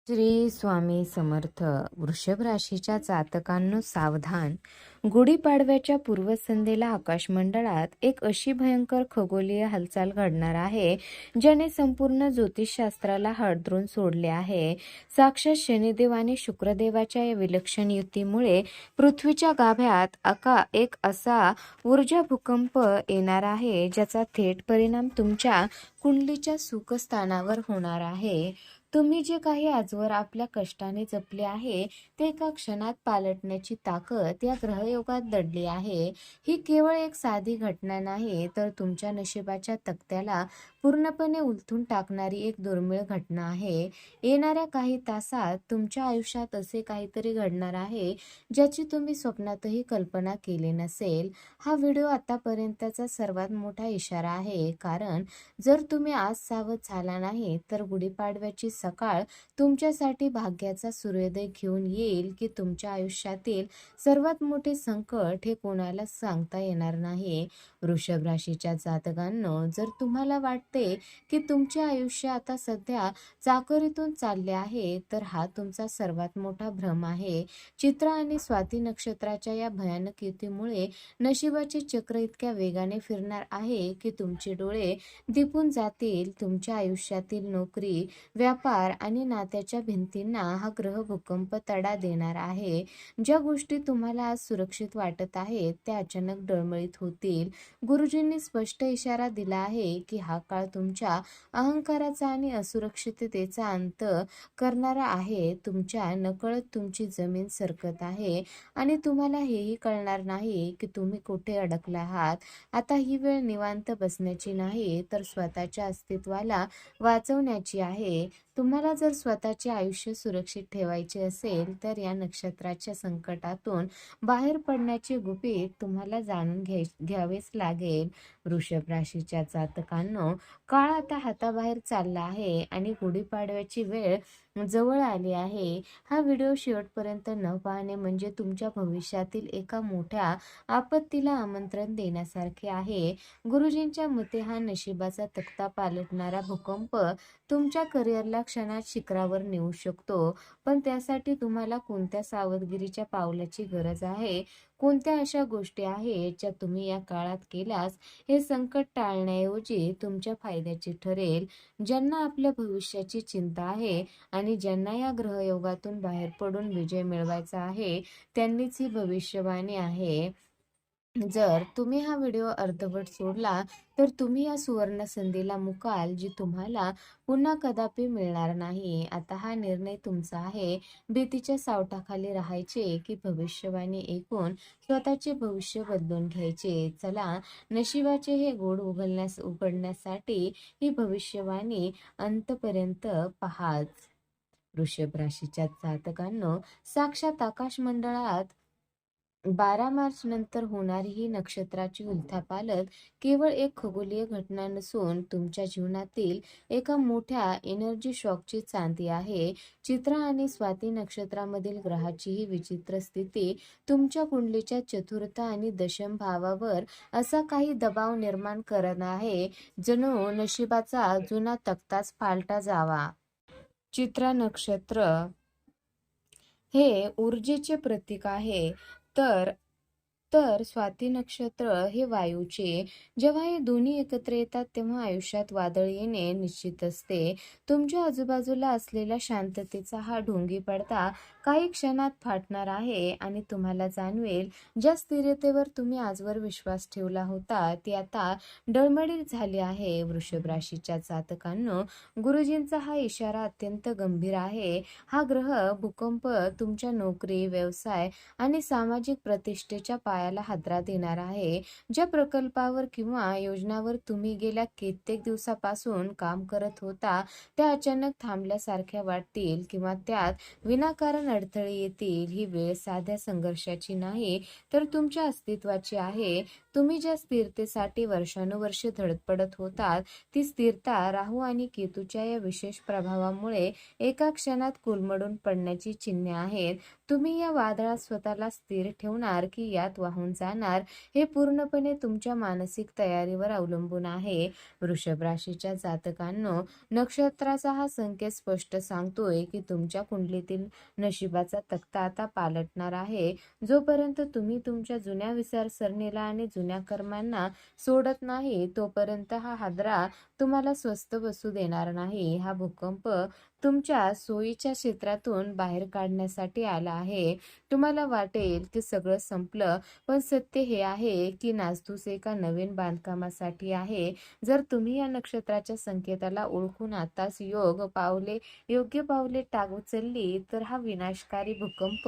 श्री स्वामी समर्थ. वृषभ राशीच्या जातकांनो सावधान. गुढीपाडव्याच्या पूर्वसंध्येला आकाशमंडळात एक अशी भयंकर खगोलीय हालचाल घडणार आहे ज्याने संपूर्ण ज्योतिषशास्त्राला हादरवून सोडले आहे. साक्षात शनिदेव आणि शुक्रदेवाच्या या विलक्षण युतीमुळे पृथ्वीच्या गाभ्यात एक असा ऊर्जा भूकंप येणार आहे ज्याचा थेट परिणाम तुमच्या कुंडलीच्या सुखस्थानावर होणार आहे. तुम्ही जे काही आजवर आपल्या कष्टाने जपले आहे ते एका क्षणात पालटण्याची ताकद या ग्रहयोगात दडली आहे. ही केवळ एक साधी घटना नाही, तर तुमच्या नशिबाच्या तक्त्याला पूर्णपणे उलथून टाकणारी एक दुर्मिळ घटना आहे. येणाऱ्या काही तासात तुमच्या आयुष्यात असे काहीतरी घडणार आहे ज्याची तुम्ही स्वप्नातही कल्पना केली नसेल. हा व्हिडिओ आतापर्यंतचा सर्वात मोठा इशारा आहे, कारण जर तुम्ही आज सावध झाला नाही तर गुढीपाडव्याची सकाळ तुमच्यासाठी भाग्याचा सूर्योदय घेऊन येईल की तुमच्या आयुष्यातील सर्वात मोठे संकट हे कोणाला सांगता येणार नाही. वृषभ राशीच्या जातकांनो, जर तुम्हाला वाटते की तुमचे आयुष्य आता सध्या चाकरीतून चालले आहे तर हा तुमचा सर्वात मोठा भ्रम आहे. चित्रा आणि स्वाती नक्षत्राच्या या भयानक युतीमुळे नशिबाचे चक्र इतक्या वेगाने फिरणार आहे की तुमचे डोळे दिपून जातील. तुमच्या आयुष्यातील नोकरी, व्यापार आणि नात्याच्या भिंतींना हा ग्रह भूकंप तडा देणार आहे. ज्या गोष्टी तुम्हाला आज सुरक्षित वाटत आहेत त्या अचानक डळमळीत होतील. गुरुजींनी स्पष्ट इशारा दिला आहे की हा काळ तुमच्या अहंकाराचा आणि असुरक्षिततेचा अंत करणारा आहे. तुमच्या नकळत तुमची जमीन सरकत आहे आणि तुम्हाला हेही कळणार नाही की तुम्ही कुठे अडकला आहात. आता ही वेळ निवांत बसण्याची नाही, तर स्वतःच्या अस्तित्वाला वाचवण्याची आहे. तुम्हाला जर स्वतःचे आयुष्य सुरक्षित ठेवायचे असेल तर या नक्षत्राच्या संकटातून बाहेर पडण्याचे गुपित तुम्हाला जाणून घ्यावेच लागेल. वृषभ राशीच्या जातकांनो, काळ आता हाताबाहेर चालला आहे आणि गुढीपाडव्याची वेळ जवळ आली आहे. हा व्हिडिओ शेवटपर्यंत न पाहणे म्हणजे तुमच्या भविष्यातील एका मोठ्या आपत्तीला आमंत्रण देण्यासारखे आहे. गुरुजींच्या मते हा नशिबाचा तक्ता पालटणारा भूकंप तुमच्या करिअरला क्षणात शिखरावर नेऊ शकतो. पण त्यासाठी तुम्हाला कोणत्या सावधगिरीच्या पावलाची गरज आहे? कोणत्या अशा गोष्टी आहेत ज्या तुम्ही या काळात केल्यास हे संकट टाळण्याऐवजी तुमच्या फायद्याचे ठरेल? ज्यांना आपल्या भविष्याची चिंता आहे आणि ज्यांना या ग्रहयोगातून बाहेर पडून विजय मिळवायचा आहे, त्यांनीच ही भविष्यवाणी आहे. जर तुम्ही हा व्हिडिओ अर्धवट सोडला तर तुम्ही या सुवर्ण संधीला मुकाल जी तुम्हाला पुन्हा कदापि मिळणार नाही. आता हा निर्णय तुमचा आहे. भीतीच्या सावटाखाली राहायचे की भविष्यवाणी ऐकून स्वतःचे भविष्य बदलून घ्यायचे? चला, नशिबाचे हे गोड उघडण्यासाठी ही भविष्यवाणी अंतपर्यंत पहाच. वृषभ राशीच्या जातकांनो, साक्षात आकाश मंडळात 12 मार्च नंतर होणारी ही नक्षत्राची उलथापालट केवळ एक खगोलीय घटना नसून तुमच्या जीवनातील एका मोठ्या एनर्जी शॉकची चांदी आहे. चित्रा आणि स्वाती नक्षत्रामधील ग्रहाची ही विचित्र स्थिती तुमच्या कुंडलीच्या चतुर्थ आणि दशम भावावर असा काही दबाव निर्माण करत आहे जणू नशिबाचा जुना तक्ताच पालटा जावा. चित्रा नक्षत्र हे ऊर्जेचे प्रतीक आहे, तर तर स्वाती नक्षत्र हे वायूचे. जेव्हा हे दोन्ही एकत्र येतात तेव्हा आयुष्यात वादळ येणे निश्चित असते. तुमच्या आजूबाजूला असलेल्या शांततेचा हा ढोंगी पडदा काही क्षणात फाटणार आहे आणि तुम्हाला जाणवेल ज्या स्थिरतेवर तुम्ही आजवर विश्वास ठेवला होता ती आता डळमळीत झाली आहे. वृषभ राशीच्या जातकांनो, गुरुजींचा हा इशारा अत्यंत गंभीर आहे. हा ग्रह भूकंप तुमच्या नोकरी, व्यवसाय आणि सामाजिक प्रतिष्ठेच्या पायाला हादरा देणार आहे. ज्या प्रकल्पावर किंवा योजनावर तुम्ही गेल्या कित्येक दिवसापासून काम करत होता त्या अचानक थांबल्यासारख्या वाटतील किंवा त्यात विनाकारण अडथळे येतील. ही वेळ साध्या संघर्षाची नाही तर तुमच्या अस्तित्वाची आहे. तुम्ही ज्या स्थिरतेसाठी वर्षानुवर्षे धडपडत होतात, ती स्थिरता राहू आणि केतूच्या या विशेष प्रभावामुळे एका क्षणात कोलमडून पडण्याची चिन्हे आहेत. तुम्ही या वादळात स्वतःला स्थिर ठेवणार की यात वाहून जाणार, हे पूर्णपणे तुमच्या मानसिक तयारीवर अवलंबून आहे. वृषभ राशीच्या जातकांनो, नक्षत्राचा हा संकेत स्पष्ट सांगतोय की तुमच्या कुंडलीतील नशिबाचा तक्ता आता पालटणार आहे. जोपर्यंत तुम्ही तुमच्या जुन्या विचारसरणीला आणि जुन्या कर्मांना सोडत नाही, तोपर्यंत हा हादरा तुम्हाला स्वस्थ बसू देणार नाही. हा भूकंप तुमच्या सोयीच्या क्षेत्रातून बाहेर काढण्यासाठी आला आहे. तुम्हाला वाटेल की सगळं संपलं, पण सत्य हे आहे की नासधूस एका नवीन बांधकामासाठी आहे. जर तुम्ही या नक्षत्राच्या संकेताला ओळखून आताच योग्य पावले उचलली, तर हा विनाशकारी भूकंप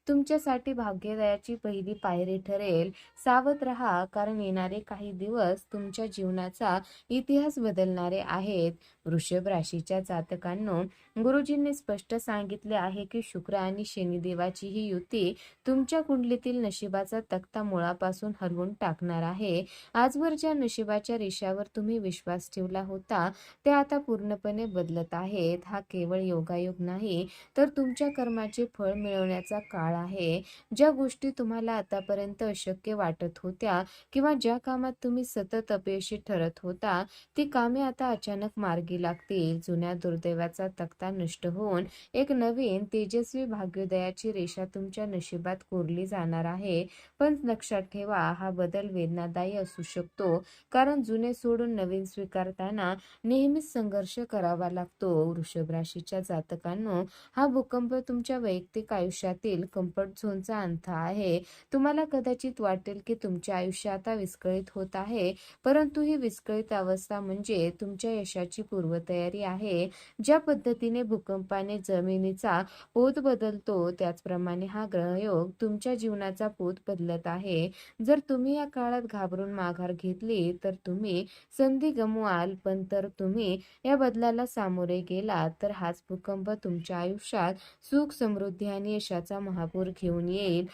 तुमच्यासाठी भाग्योदयाची पहिली पायरी ठरेल. सावध रहा, कारण येणारे काही दिवस तुमच्या जीवनाचा इतिहास बदलणारे आहेत. वृषभ राशीच्या जातकांनो, गुरुजींनी स्पष्ट सांगितले आहे की शुक्र आणि शनिदेवाची ही युती तुमच्या कुंडलीतील नशिबाचा तक्ता मुळापासून हलवून टाकणार आहे. आजवर ज्या नशिबाच्या रेषावर तुम्ही विश्वास ठेवला होता, ते आता पूर्णपणे बदलत आहेत. हा केवळ योगायोग नाही, तर तुमच्या कर्माचे फळ मिळवण्याचा काळ आहे. ज्या गोष्टी तुम्हाला आतापर्यंत अशक्य वाटत होत्या किंवा ज्या कामात तुम्ही सतत अपयशी ठरत होता, ती कामे आता अचानक मार्गी लागतील. जुन्या दुर्दैवाचा तक्ता नष्ट होऊन एक नवीन तेजस्वी भाग्योदयाची रेषा तुमच्या नशिबात कोरली जाणार आहे. पण लक्षात ठेवा, हा बदल वेदनादायी असू शकतो, कारण जुने सोडून नवीन स्वीकारताना नेहमीच संघर्ष करावा लागतो. वृषभ राशीच्या जातकांनो, हा भूकंप तुमच्या वैयक्तिक आयुष्यातील कम्फर्ट झोनचा अंत आहे. तुम्हाला कदाचित वाटेल की तुमचे आयुष्य आता विस्कळीत होत आहे, परंतु ही विस्कळीत अवस्था म्हणजे तुमच्या यशाची पूर्वतयारी आहे. ज्या पद्धतीने भूकंपाने जमिनीचा पोत बदलतो, त्याचप्रमाणे हा ग्रहयोग तुमच्या जीवनाचा पोत बदलत आहे. जर तुम्ही या काळात घाबरून माघार घेतली, तर तुम्ही संधी गमवाल, पण तर तुम्ही या बदलाला सामोरे गेलात, तर हाच भूकंप तुमच्या आयुष्यात सुख, समृद्धी आणि यशाचा महापूर घेऊन येईल.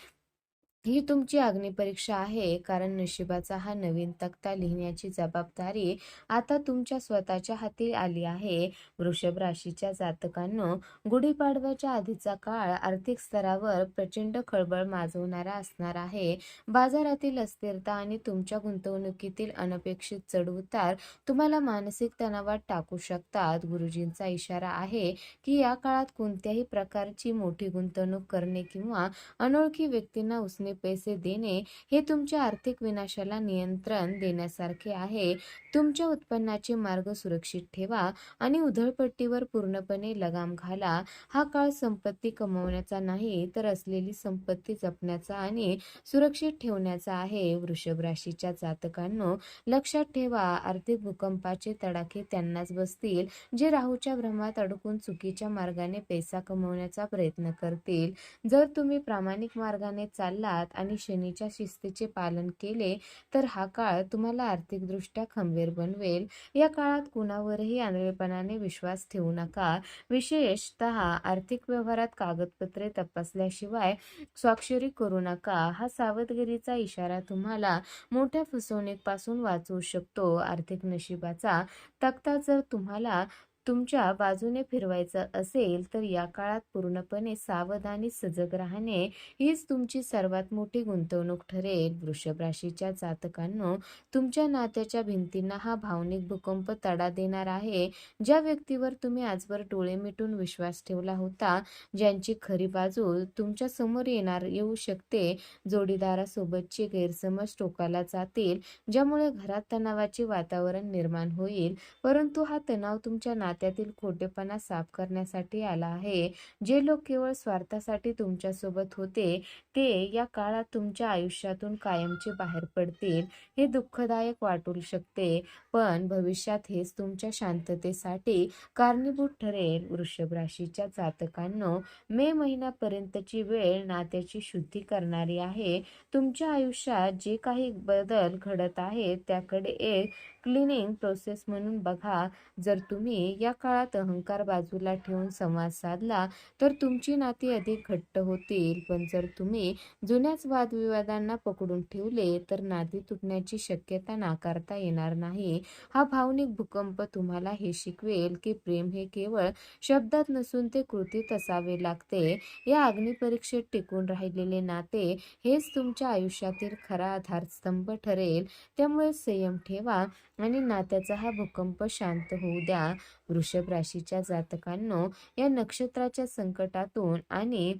ही तुमची अग्निपरीक्षा आहे, कारण नशिबाचा हा नवीन तक्ता लिहिण्याची जबाबदारी आता तुमच्या स्वतःच्या हाती आली आहे. वृषभ राशीच्या जातकांनो, गुढीपाडव्याच्या आधीचा काळ आर्थिक स्तरावर प्रचंड खळबळ माजवणारा असणार आहे. बाजारातील अस्थिरता आणि तुमच्या गुंतवणुकीतील अनपेक्षित चढउतार तुम्हाला मानसिक तणावात टाकू शकतात. गुरुजींचा इशारा आहे की या काळात कोणत्याही प्रकारची मोठी गुंतवणूक करणे किंवा अनोळखी व्यक्तींना उसने पैसे देणे हे तुमच्या आर्थिक विनाशाला नियंत्रण देण्यासारखे आहे. तुमच्या उत्पन्नाचे मार्ग सुरक्षित ठेवा आणि उधळपट्टीवर पूर्णपणे लगाम घाला. हा काळ संपत्ती कमवण्याचा नाही, तर असलेली संपत्ती जपण्याचा आणि सुरक्षित ठेवण्याचा आहे. वृषभ राशीच्या जातकांनो, लक्षात ठेवा, आर्थिक भूकंपाचे तडाखे त्यांनाच बसतील जे राहूच्या भ्रमात अडकून चुकीच्या मार्गाने पैसा कमवण्याचा प्रयत्न करतील. जर तुम्ही प्रामाणिक मार्गाने चाललात आणि शनीच्या शिस्तीचे पालन केले, तर हा काळ तुम्हाला आर्थिकदृष्ट्या खंबीर बनवेल. या काळात कुणावरही आंधळेपणाने विश्वास ठेवू नका. विशेषतः आर्थिक व्यवहारात कागदपत्रे तपासल्याशिवाय स्वाक्षरी करू नका. हा सावधगिरीचा इशारा तुम्हाला मोठ्या फसवणुकीपासून वाचवू शकतो. आर्थिक नशिबाचा तक्ता जर तुम्हाला तुमच्या बाजूने फिरवायचा असेल, तर या काळात पूर्णपणे सावध आणि सजग राहणे हीच तुमची सर्वात मोठी गुंतवणूक ठरेल. वृषभ राशीच्या जातकांनो, तुमच्या नात्याच्या भिंतींना हा भावनिक भूकंप तडा देणार आहे. ज्या व्यक्तीवर तुम्ही आजवर डोळे मिटून विश्वास ठेवला होता, ज्यांची खरी बाजू तुमच्या समोर येऊ शकते, जोडीदारासोबतचे गैरसमज टोकाला जातील, ज्यामुळे घरात तणावाचे वातावरण निर्माण होईल. परंतु हा तणाव तुमच्या नात्यातील खोटेपणा साफ करण्यासाठी आला आहे. जे लोक केवळ स्वार्थासाठी तुमच्यासोबत होते, ते या काळात तुमच्या आयुष्यातून कायमचे बाहेर पडतील. हे दुःखदायक वाटू शकते, पण भविष्यात हेच तुमच्या शांततेसाठी कारणीभूत ठरेल. वृषभ राशीच्या जातकांनो, मे महिन्यापर्यंतची वेळ नात्याची शुद्धी करणारी आहे. तुमच्या आयुष्यात जे काही बदल घडत आहेत, त्याकडे एक क्लिनिंग प्रोसेस म्हणून बघा. जर तुम्ही या काळात अहंकार बाजूला ठेवून संवाद साधला तर तुमची नाती अधिक घट्ट होतील. पण जर तुम्ही जुन्याच वादविवादांना पकडून ठेवले तर नाती तुटण्याची शक्यता नाकारता येणार नाही. हा भावनिक भूकंप तुम्हाला हे शिकवेल की प्रेम हे केवळ शब्दात नसून ते कृतीत असावे लागते. या अग्निपरीक्षेत टिकून राहिलेले नाते हेच तुमच्या आयुष्यातील खरा आधारस्तंभ ठरेल. त्यामुळे संयम ठेवा आणि नात्याचा हा भूकंप शांत होऊ द्या. वृषभ राशीच्या जातकांनो, या नक्षत्राच्या संकटातून आणि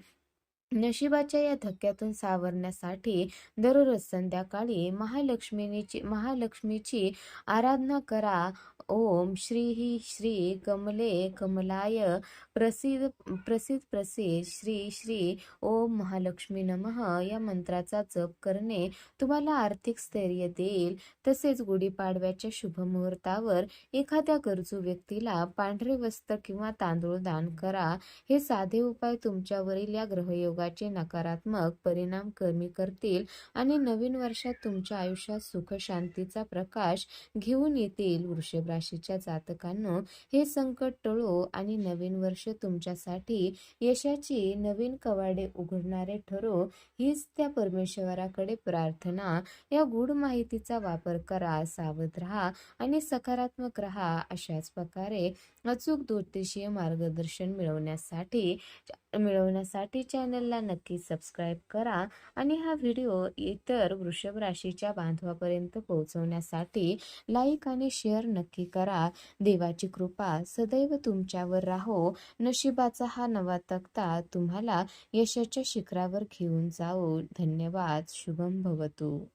नशिबाच्या या धक्क्यातून सावरण्यासाठी दररोज संध्याकाळी महालक्ष्मीची आराधना करा. ओम श्री श्री कमले कमलाय प्रसिद्ध प्रसिद्ध प्रसिद्ध श्री श्री ओम महालक्ष्मी नमः या मंत्राचा जप करणे तुम्हाला आर्थिक स्थैर्य देईल. तसेच गुढीपाडव्याच्या शुभ मुहूर्तावर एखाद्या गरजू व्यक्तीला पांढरे वस्त्र किंवा तांदूळ दान करा. हे साधे उपाय तुमच्यावरील या ग्रहयोगाचे नकारात्मक परिणाम कमी करतील आणि नवीन वर्षात तुमच्या आयुष्यात सुख शांतीचा प्रकाश घेऊन येतील. वृषभ राशीच्या जातकांनो, हे संकट टळो आणि नवीन वर्ष तुमच्यासाठी यशाची नवीन कवाडे उघडणारे ठरो, हीच त्या परमेश्वराकडे प्रार्थना. या गूढ माहितीचा वापर करा, सावध राहा आणि सकारात्मक राहा. अशाच प्रकारे अचूक ज्योतिषीय मार्गदर्शन मिळवण्यासाठी चॅनलला नक्की सबस्क्राईब करा आणि हा व्हिडिओ इतर वृषभ राशीच्या बांधवापर्यंत पोहोचवण्यासाठी लाईक आणि शेअर नक्की करा. देवाची कृपा सदैव तुमच्यावर राहो. नशिबाचा हा नवा तक्ता तुम्हाला यशाच्या शिखरावर घेऊन जाऊ. धन्यवाद. शुभम भवतु.